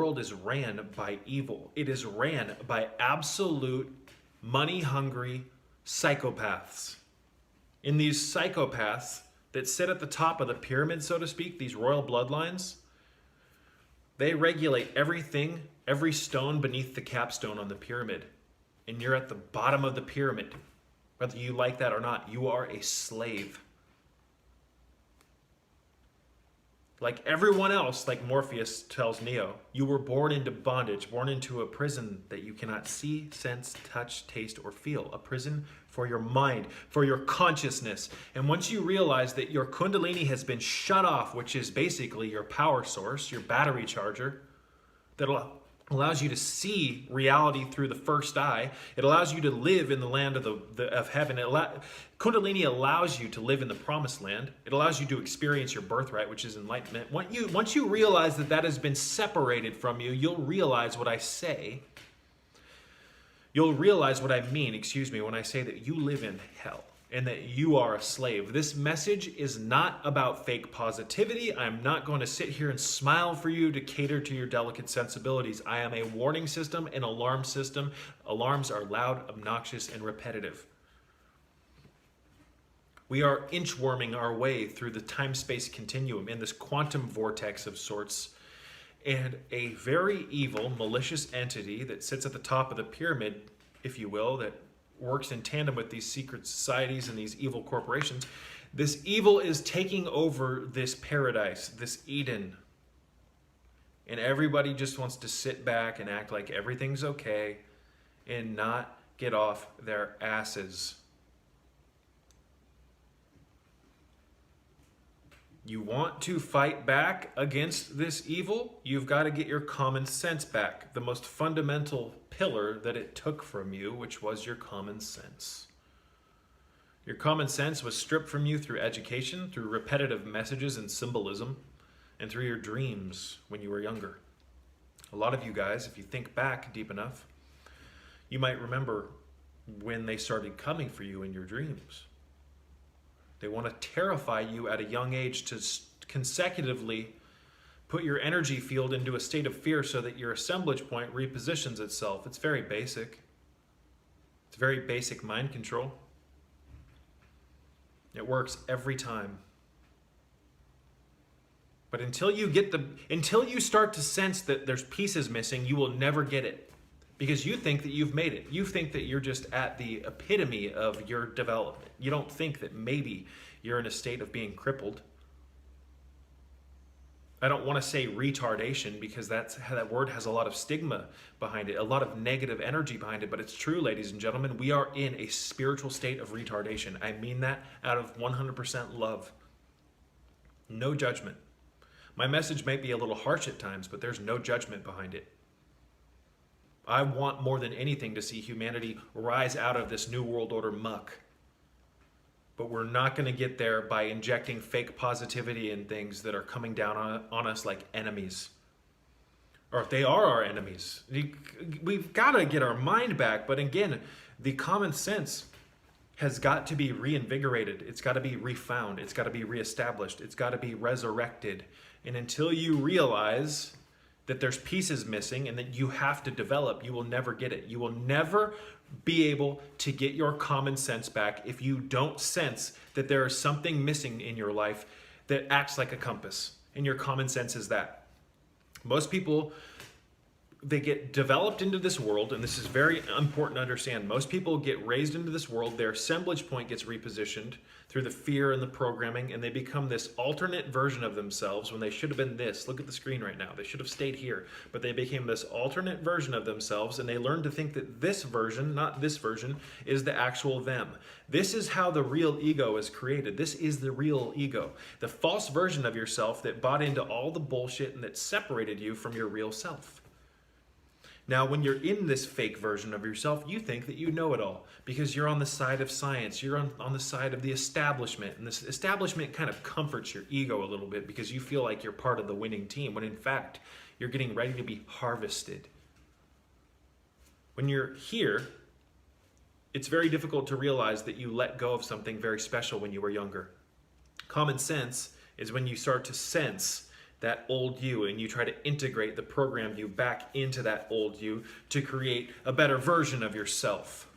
world is ran by evil. It is ran by absolute money-hungry psychopaths. And these psychopaths that sit at the top of the pyramid, so to speak, these royal bloodlines, they regulate everything, every stone beneath the capstone on the pyramid. And you're at the bottom of the pyramid. Whether you like that or not, you are a slave. Like everyone else, like Morpheus tells Neo, you were born into bondage, born into a prison that you cannot see, sense, touch, taste, or feel. A prison for your mind, for your consciousness. And once you realize that your Kundalini has been shut off, which is basically your power source, your battery charger, that allows you to see reality through the first eye. It allows you to live in the land of heaven. Kundalini allows you to live in the promised land. It allows you to experience your birthright, which is enlightenment. Once you realize that that has been separated from you, you'll realize what I say. You'll realize what I mean, when I say that you live in hell and that you are a slave. This message is not about fake positivity. I'm not going to sit here and smile for you to cater to your delicate sensibilities. I am a warning system, an alarm system. Alarms are loud, obnoxious, and repetitive. We are inchworming our way through the time-space continuum in this quantum vortex of sorts. And a very evil, malicious entity that sits at the top of the pyramid, if you will, that works in tandem with these secret societies and these evil corporations. This evil is taking over this paradise, this Eden. And everybody just wants to sit back and act like everything's okay and not get off their asses. You want to fight back against this evil? You've got to get your common sense back. The most fundamental pillar that it took from you, which was your common sense. Your common sense was stripped from you through education, through repetitive messages and symbolism, and through your dreams when you were younger. A lot of you guys, if you think back deep enough, you might remember when they started coming for you in your dreams. They want to terrify you at a young age to consecutively put your energy field into a state of fear so that your assemblage point repositions itself. It's very basic. It's very basic mind control. It works every time. But until you start to sense that there's pieces missing, you will never get it. Because you think that you've made it. You think that you're just at the epitome of your development. You don't think that maybe you're in a state of being crippled. I don't want to say retardation because that word has a lot of stigma behind it, a lot of negative energy behind it, but it's true, ladies and gentlemen. We are in a spiritual state of retardation. I mean that out of 100% love. No judgment. My message may be a little harsh at times, but there's no judgment behind it. I want more than anything to see humanity rise out of this New World Order muck. But we're not going to get there by injecting fake positivity in things that are coming down on us like enemies. Or if they are our enemies. We've got to get our mind back. But again, the common sense has got to be reinvigorated. It's got to be refound. It's got to be reestablished. It's got to be resurrected. And until you realize that there's pieces missing and that you have to develop, you will never get it. You will never be able to get your common sense back if you don't sense that there is something missing in your life that acts like a compass. And your common sense is that. Most people, they get developed into this world, and this is very important to understand. Most people get raised into this world, their assemblage point gets repositioned through the fear and the programming, and they become this alternate version of themselves when they should have been this. Look at the screen right now. They should have stayed here, but they became this alternate version of themselves, and they learned to think that this version, not this version, is the actual them. This is how the real ego is created. This is the real ego. The false version of yourself that bought into all the bullshit and that separated you from your real self. Now, when you're in this fake version of yourself, you think that you know it all because you're on the side of science. You're on the side of the establishment. And this establishment kind of comforts your ego a little bit because you feel like you're part of the winning team, when in fact, you're getting ready to be harvested. When you're here, it's very difficult to realize that you let go of something very special when you were younger. Common sense is when you start to sense that old you, and you try to integrate the programmed you back into that old you to create a better version of yourself.